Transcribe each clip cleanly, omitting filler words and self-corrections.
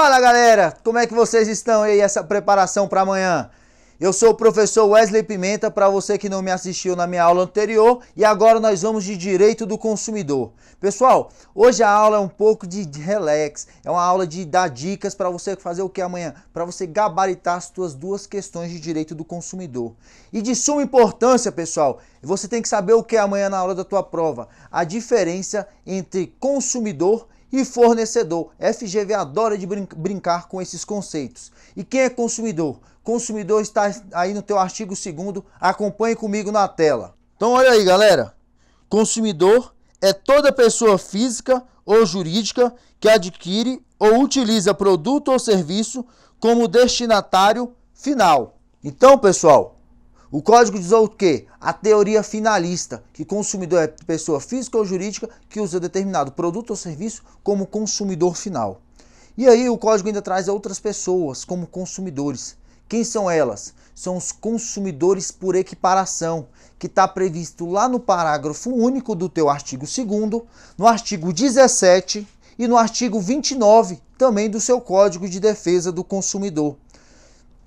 Fala galera, como é que vocês estão aí, essa preparação para amanhã? Eu sou o professor Wesley Pimenta, para você que não me assistiu na minha aula anterior, e agora nós vamos de Direito do Consumidor. Pessoal, hoje a aula é um pouco de relax, é uma aula de dar dicas para você fazer o que amanhã? Para você gabaritar as suas duas questões de Direito do Consumidor. E de suma importância, pessoal, você tem que saber o que é amanhã na aula da tua prova, a diferença entre consumidor e fornecedor. FGV adora de brincar com esses conceitos. E quem é consumidor? Consumidor está aí no teu artigo 2º, acompanhe comigo na tela. Então olha aí galera, consumidor é toda pessoa física ou jurídica que adquire ou utiliza produto ou serviço como destinatário final. Então pessoal, o código diz o quê? A teoria finalista, que consumidor é pessoa física ou jurídica que usa determinado produto ou serviço como consumidor final. E aí o código ainda traz outras pessoas como consumidores. Quem são elas? São os consumidores por equiparação, que está previsto lá no parágrafo único do teu artigo 2º, no artigo 17 e no artigo 29 também do seu Código de Defesa do Consumidor.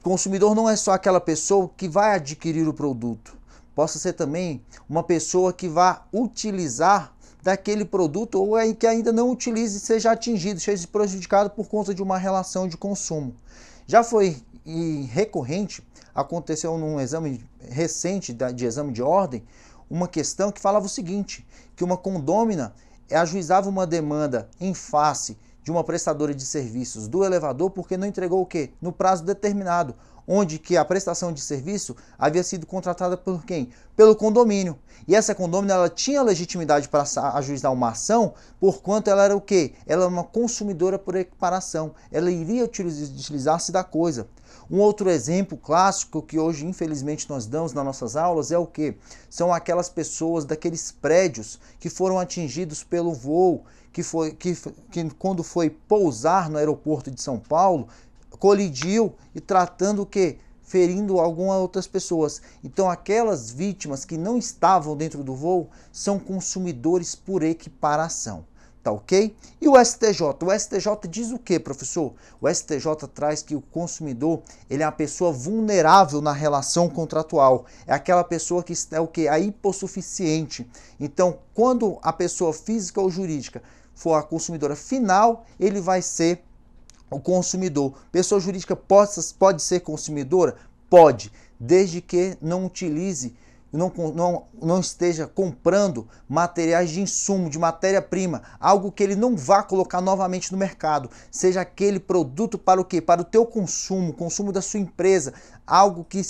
Consumidor não é só aquela pessoa que vai adquirir o produto, possa ser também uma pessoa que vai utilizar daquele produto ou que ainda não utilize e seja atingido, seja prejudicado por conta de uma relação de consumo. Já foi recorrente, aconteceu num exame recente de exame de ordem, uma questão que falava o seguinte, que uma condômina ajuizava uma demanda em face de uma prestadora de serviços do elevador porque não entregou o quê? No prazo determinado, onde que a prestação de serviço havia sido contratada por quem? Pelo condomínio. E essa condômina ela tinha legitimidade para ajuizar uma ação, porquanto ela era o quê? Ela era uma consumidora por equiparação. Ela iria utilizar-se da coisa. Um outro exemplo clássico que hoje infelizmente nós damos nas nossas aulas é o quê? São aquelas pessoas daqueles prédios que foram atingidos pelo voo, que quando foi pousar no aeroporto de São Paulo, colidiu e tratando o quê? Ferindo algumas outras pessoas. Então aquelas vítimas que não estavam dentro do voo são consumidores por equiparação. Tá ok? E o STJ? O STJ diz o que, professor? O STJ traz que o consumidor ele é uma pessoa vulnerável na relação contratual. É aquela pessoa que é o que? A hipossuficiente. Então, quando a pessoa física ou jurídica for a consumidora final, ele vai ser o consumidor. Pessoa jurídica pode ser consumidora? Pode, desde que não utilize, não esteja comprando materiais de insumo, de matéria-prima, algo que ele não vá colocar novamente no mercado, seja aquele produto para o quê? Para o teu consumo da sua empresa, algo que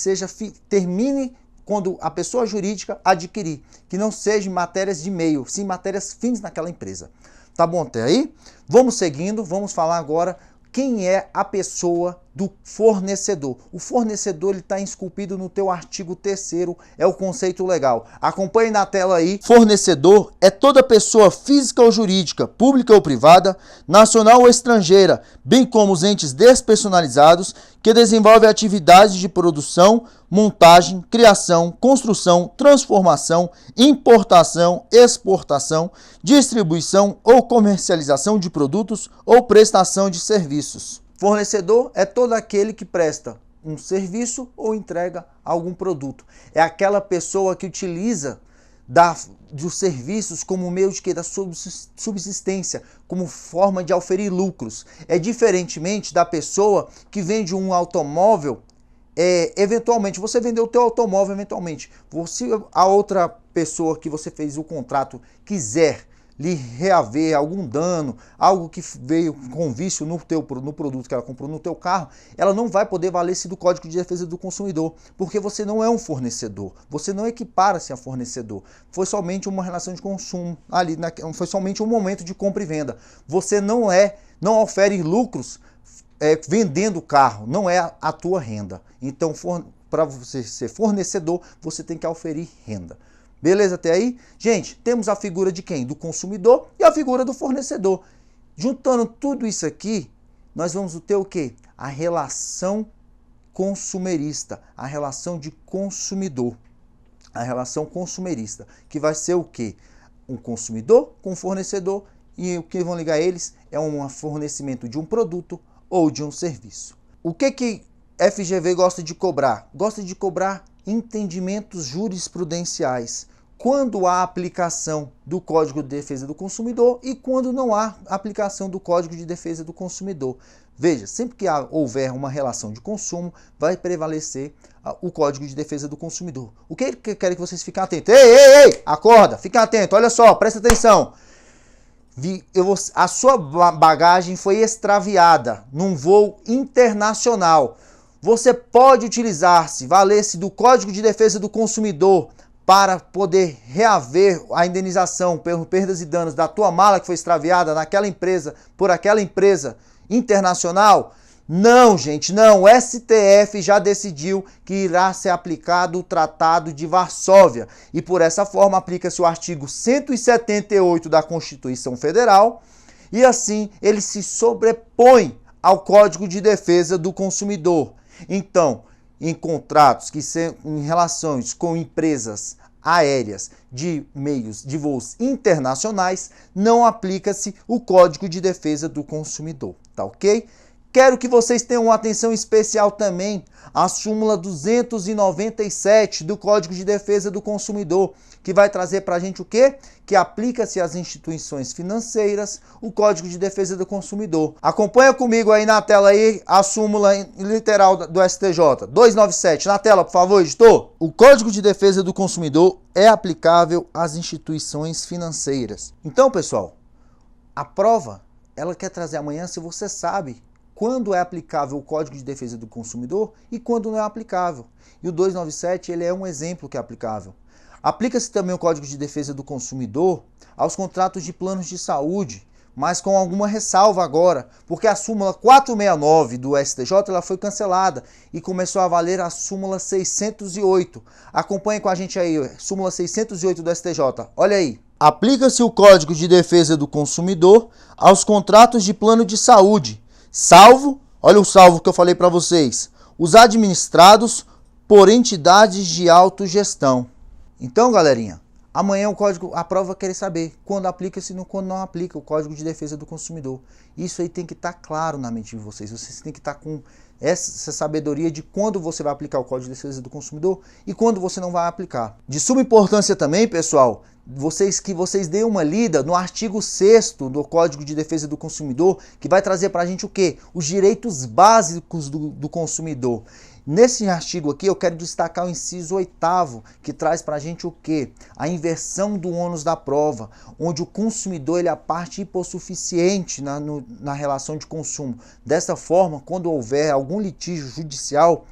termine quando a pessoa jurídica adquirir, que não seja matérias de meio, sim matérias fins naquela empresa. Tá bom até aí? Vamos seguindo, vamos falar agora quem é a pessoa do fornecedor. O fornecedor está esculpido no teu artigo 3º, é o conceito legal. Acompanhe na tela aí. Fornecedor é toda pessoa física ou jurídica, pública ou privada, nacional ou estrangeira, bem como os entes despersonalizados que desenvolvem atividades de produção, montagem, criação, construção, transformação, importação, exportação, distribuição ou comercialização de produtos ou prestação de serviços. Fornecedor é todo aquele que presta um serviço ou entrega algum produto. É aquela pessoa que utiliza dos serviços como meio de quê? Da subsistência, como forma de auferir lucros. É diferentemente da pessoa que vende um automóvel, eventualmente, você vendeu o teu automóvel eventualmente. Se a outra pessoa que você fez o contrato quiser lhe reaver algum dano, algo que veio com vício no produto que ela comprou no teu carro, ela não vai poder valer-se do Código de Defesa do Consumidor, porque você não é um fornecedor, você não equipara-se a fornecedor, foi somente uma relação de consumo, foi somente um momento de compra e venda, você não ofere lucros vendendo o carro, não é a tua renda. Então, para você ser fornecedor, você tem que oferir renda. Beleza até aí? Gente, temos a figura de quem? Do consumidor e a figura do fornecedor. Juntando tudo isso aqui, nós vamos ter o quê? A relação consumerista, a relação de consumidor. A relação consumerista, que vai ser o quê? Um consumidor com um fornecedor e o que vão ligar eles é um fornecimento de um produto ou de um serviço. O que FGV gosta de cobrar? Gosta de cobrar entendimentos jurisprudenciais. Quando há aplicação do Código de Defesa do Consumidor e quando não há aplicação do Código de Defesa do Consumidor. Veja, sempre que houver uma relação de consumo, vai prevalecer o Código de Defesa do Consumidor. O que eu quero que vocês fiquem atentos? Ei, acorda, fiquem atentos, olha só, presta atenção. A sua bagagem foi extraviada num voo internacional. Você pode utilizar-se, valer-se do Código de Defesa do Consumidor para poder reaver a indenização por perdas e danos da tua mala que foi extraviada naquela empresa, por aquela empresa internacional? Não, gente, não. O STF já decidiu que irá ser aplicado o Tratado de Varsóvia e por essa forma aplica-se o artigo 178 da Constituição Federal e assim ele se sobrepõe ao Código de Defesa do Consumidor. Então, em contratos que em relações com empresas aéreas de meios de voos internacionais, não aplica-se o Código de Defesa do Consumidor, tá ok? Quero que vocês tenham uma atenção especial também à súmula 297 do Código de Defesa do Consumidor, que vai trazer para a gente o quê? Que aplica-se às instituições financeiras o Código de Defesa do Consumidor. Acompanha comigo aí na tela aí a súmula literal do STJ. 297, na tela, por favor, editor. O Código de Defesa do Consumidor é aplicável às instituições financeiras. Então, pessoal, a prova, ela quer trazer amanhã se você sabe quando é aplicável o Código de Defesa do Consumidor e quando não é aplicável. E o 297 ele é um exemplo que é aplicável. Aplica-se também o Código de Defesa do Consumidor aos contratos de planos de saúde, mas com alguma ressalva agora, porque a súmula 469 do STJ ela foi cancelada e começou a valer a súmula 608. Acompanhe com a gente aí, súmula 608 do STJ. Olha aí. Aplica-se o Código de Defesa do Consumidor aos contratos de plano de saúde, salvo, olha o salvo que eu falei para vocês, os administrados por entidades de autogestão. Então, galerinha, amanhã a prova vai querer saber quando aplica-se e quando não aplica o Código de Defesa do Consumidor. Isso aí tem que estar claro na mente de vocês. Vocês têm que estar com essa sabedoria de quando você vai aplicar o Código de Defesa do Consumidor e quando você não vai aplicar. De suma importância também, pessoal, que vocês deem uma lida no artigo 6º do Código de Defesa do Consumidor, que vai trazer para a gente o quê? Os direitos básicos do consumidor. Nesse artigo aqui eu quero destacar o inciso 8º, que traz para a gente o quê? A inversão do ônus da prova, onde o consumidor ele é a parte hipossuficiente na relação de consumo. Dessa forma, quando houver algum litígio judicial,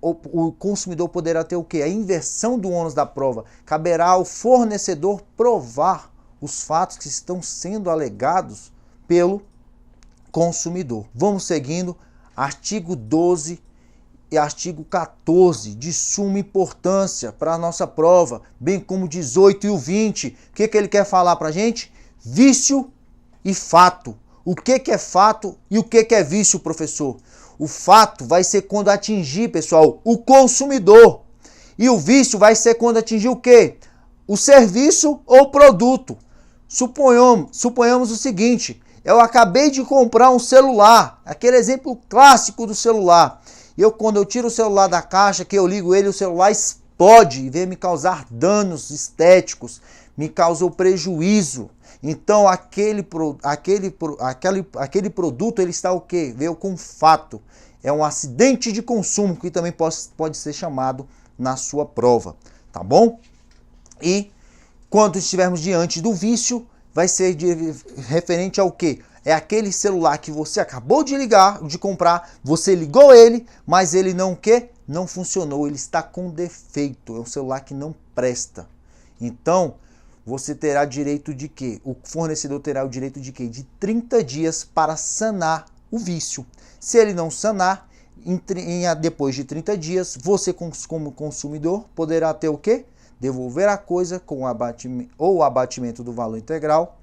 o consumidor poderá ter o quê? A inversão do ônus da prova. Caberá ao fornecedor provar os fatos que estão sendo alegados pelo consumidor. Vamos seguindo. Artigo 12 e artigo 14, de suma importância para a nossa prova, bem como 18 e o 20. O que ele quer falar para a gente? Vício e fato. O que é fato e o que é vício, professor? O fato vai ser quando atingir, pessoal, o consumidor. E o vício vai ser quando atingir o quê? O serviço ou produto. Suponhamos o seguinte, eu acabei de comprar um celular, aquele exemplo clássico do celular. Quando eu tiro o celular da caixa, que eu ligo ele, o celular explode e vem me causar danos estéticos, me causou prejuízo. Então aquele produto ele está o quê? Veio com fato. É um acidente de consumo que também pode ser chamado na sua prova, tá bom? E quando estivermos diante do vício, vai ser referente ao quê? É aquele celular que você acabou de comprar, você ligou ele, mas ele não funcionou, ele está com defeito, é um celular que não presta. Então, você terá direito de quê? O fornecedor terá o direito de quê? De 30 dias para sanar o vício. Se ele não sanar, depois de 30 dias, você como consumidor poderá ter o quê? Devolver a coisa com o abatimento do valor integral,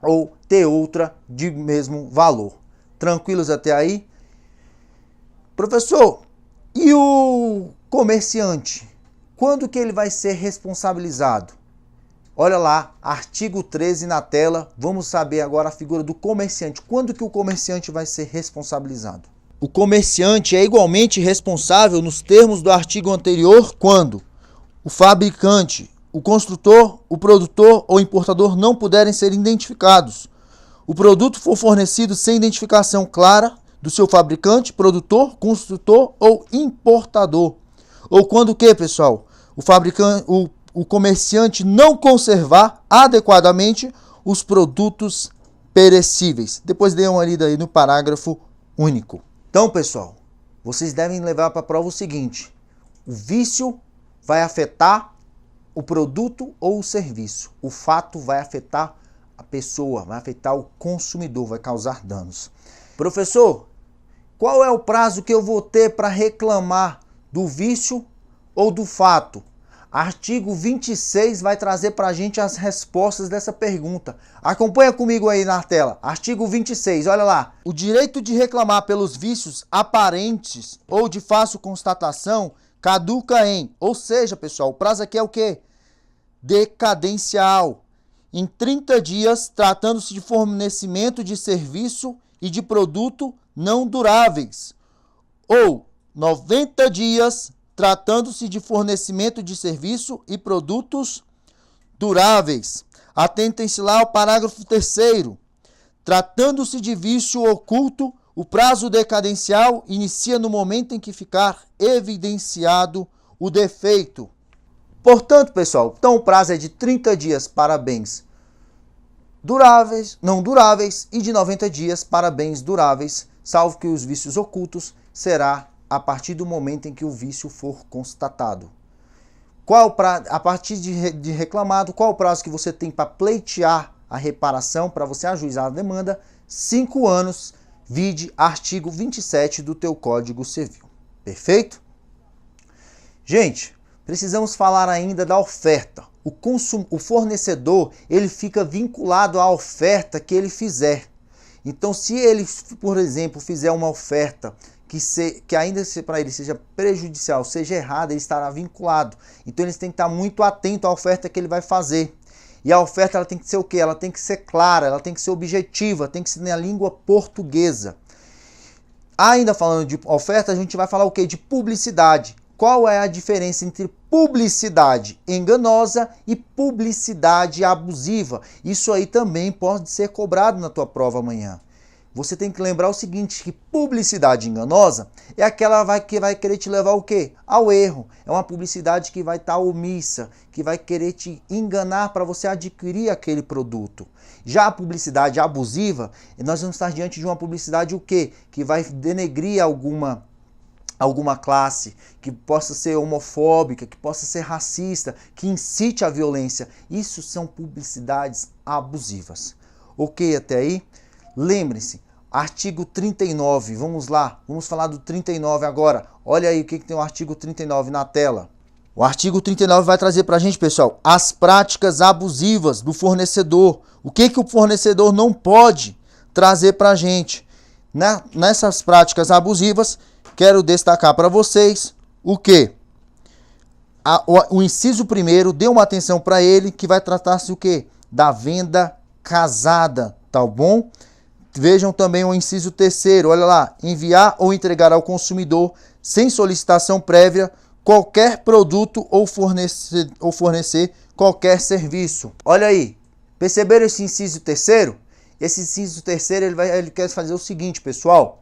ou ter outra de mesmo valor. Tranquilos até aí? Professor, e o comerciante? Quando que ele vai ser responsabilizado? Olha lá, artigo 13 na tela. Vamos saber agora a figura do comerciante. Quando que o comerciante vai ser responsabilizado? O comerciante é igualmente responsável nos termos do artigo anterior quando o fabricante, o construtor, o produtor ou importador não puderem ser identificados. O produto for fornecido sem identificação clara do seu fabricante, produtor, construtor ou importador. Ou quando o que, pessoal? O comerciante não conservar adequadamente os produtos perecíveis. Depois dê uma lida aí no parágrafo único. Então, pessoal, vocês devem levar para a prova o seguinte: o vício vai afetar o produto ou o serviço. O fato vai afetar a pessoa, vai afetar o consumidor, vai causar danos. Professor, qual é o prazo que eu vou ter para reclamar do vício ou do fato? Artigo 26 vai trazer para a gente as respostas dessa pergunta. Acompanha comigo aí na tela. Artigo 26, olha lá. O direito de reclamar pelos vícios aparentes ou de fácil constatação caduca ou seja, pessoal, o prazo aqui é o quê? Decadencial. Em 30 dias, tratando-se de fornecimento de serviço e de produto não duráveis. Ou 90 dias, tratando-se de fornecimento de serviço e produtos duráveis. Atentem-se lá ao parágrafo 3º. Tratando-se de vício oculto, o prazo decadencial inicia no momento em que ficar evidenciado o defeito. Portanto, pessoal, então o prazo é de 30 dias para bens duráveis, não duráveis, e de 90 dias para bens duráveis, salvo que os vícios ocultos será a partir do momento em que o vício for constatado. A partir de reclamado, qual o prazo que você tem para pleitear a reparação, para você ajuizar a demanda? 5 anos, vide artigo 27 do teu Código Civil. Perfeito? Gente, precisamos falar ainda da oferta. O fornecedor, ele fica vinculado à oferta que ele fizer. Então, se ele, por exemplo, fizer uma oferta que ainda para ele seja prejudicial, seja errada, ele estará vinculado. Então, eles têm que estar muito atentos à oferta que ele vai fazer. E a oferta ela tem que ser o quê? Ela tem que ser clara, ela tem que ser objetiva, tem que ser na língua portuguesa. Ainda falando de oferta, a gente vai falar o quê? De publicidade. Qual é a diferença entre publicidade enganosa e publicidade abusiva? Isso aí também pode ser cobrado na tua prova amanhã. Você tem que lembrar o seguinte, que publicidade enganosa é aquela que vai querer te levar o quê? Ao erro. É uma publicidade que vai estar omissa, que vai querer te enganar para você adquirir aquele produto. Já a publicidade abusiva, nós vamos estar diante de uma publicidade o quê? Que vai denegrir alguma classe, que possa ser homofóbica, que possa ser racista, que incite a violência. Isso são publicidades abusivas. Ok até aí? Lembre-se, artigo 39, vamos lá, vamos falar do 39 agora. Olha aí o que tem o artigo 39 na tela. O artigo 39 vai trazer para a gente, pessoal, as práticas abusivas do fornecedor. O que o fornecedor não pode trazer para a gente? Nessas práticas abusivas, quero destacar para vocês o quê? O inciso 1º, dê uma atenção para ele, que vai tratar-se o quê? Da venda casada, tá bom? Vejam também o inciso 3º, olha lá, enviar ou entregar ao consumidor, sem solicitação prévia, qualquer produto ou fornecer qualquer serviço. Olha aí, perceberam esse inciso 3º? Esse inciso 3º, ele quer fazer o seguinte, pessoal.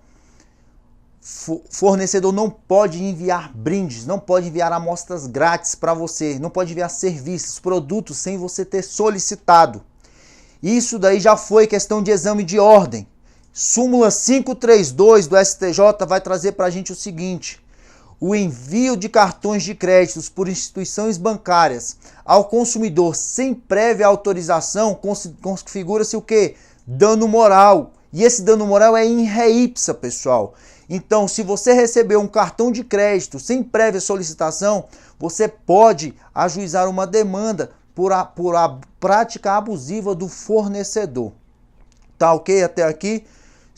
Fornecedor não pode enviar brindes, não pode enviar amostras grátis para você, não pode enviar serviços, produtos sem você ter solicitado. Isso daí já foi questão de exame de ordem. Súmula 532 do STJ vai trazer para a gente o seguinte: o envio de cartões de créditos por instituições bancárias ao consumidor sem prévia autorização configura-se o quê? Dano moral. E esse dano moral é in re ipsa, pessoal. Então, se você recebeu um cartão de crédito sem prévia solicitação, você pode ajuizar uma demanda por a prática abusiva do fornecedor. Tá ok até aqui?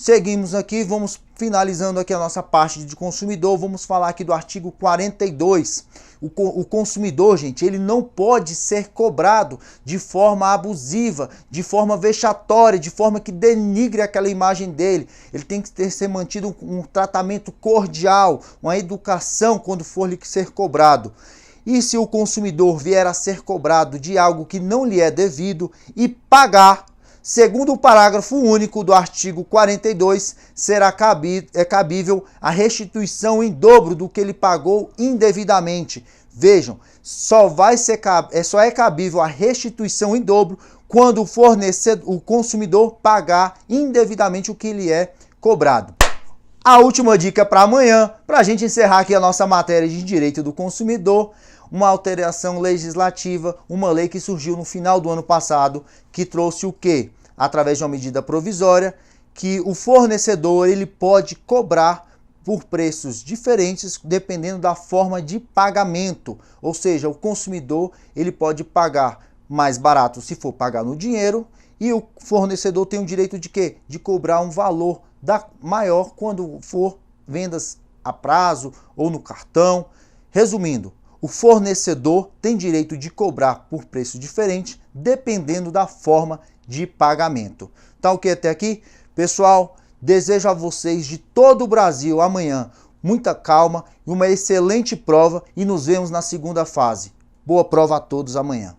Seguimos aqui, vamos finalizando aqui a nossa parte de consumidor, vamos falar aqui do artigo 42. O consumidor, gente, ele não pode ser cobrado de forma abusiva, de forma vexatória, de forma que denigre aquela imagem dele. Ele tem que ser mantido um tratamento cordial, uma educação quando for lhe ser cobrado. E se o consumidor vier a ser cobrado de algo que não lhe é devido e pagar, segundo o parágrafo único do artigo 42, será cabível a restituição em dobro do que ele pagou indevidamente. Vejam, só é cabível a restituição em dobro quando o consumidor pagar indevidamente o que lhe é cobrado. A última dica para amanhã, para a gente encerrar aqui a nossa matéria de direito do consumidor, uma alteração legislativa, uma lei que surgiu no final do ano passado, que trouxe o quê? Através de uma medida provisória, que o fornecedor ele pode cobrar por preços diferentes dependendo da forma de pagamento. Ou seja, o consumidor ele pode pagar mais barato se for pagar no dinheiro e o fornecedor tem o direito de quê? De cobrar um valor maior quando for vendas a prazo ou no cartão. Resumindo, o fornecedor tem direito de cobrar por preço diferente, dependendo da forma de pagamento. Tá ok até aqui? Pessoal, desejo a vocês de todo o Brasil amanhã muita calma e uma excelente prova e nos vemos na segunda fase. Boa prova a todos amanhã.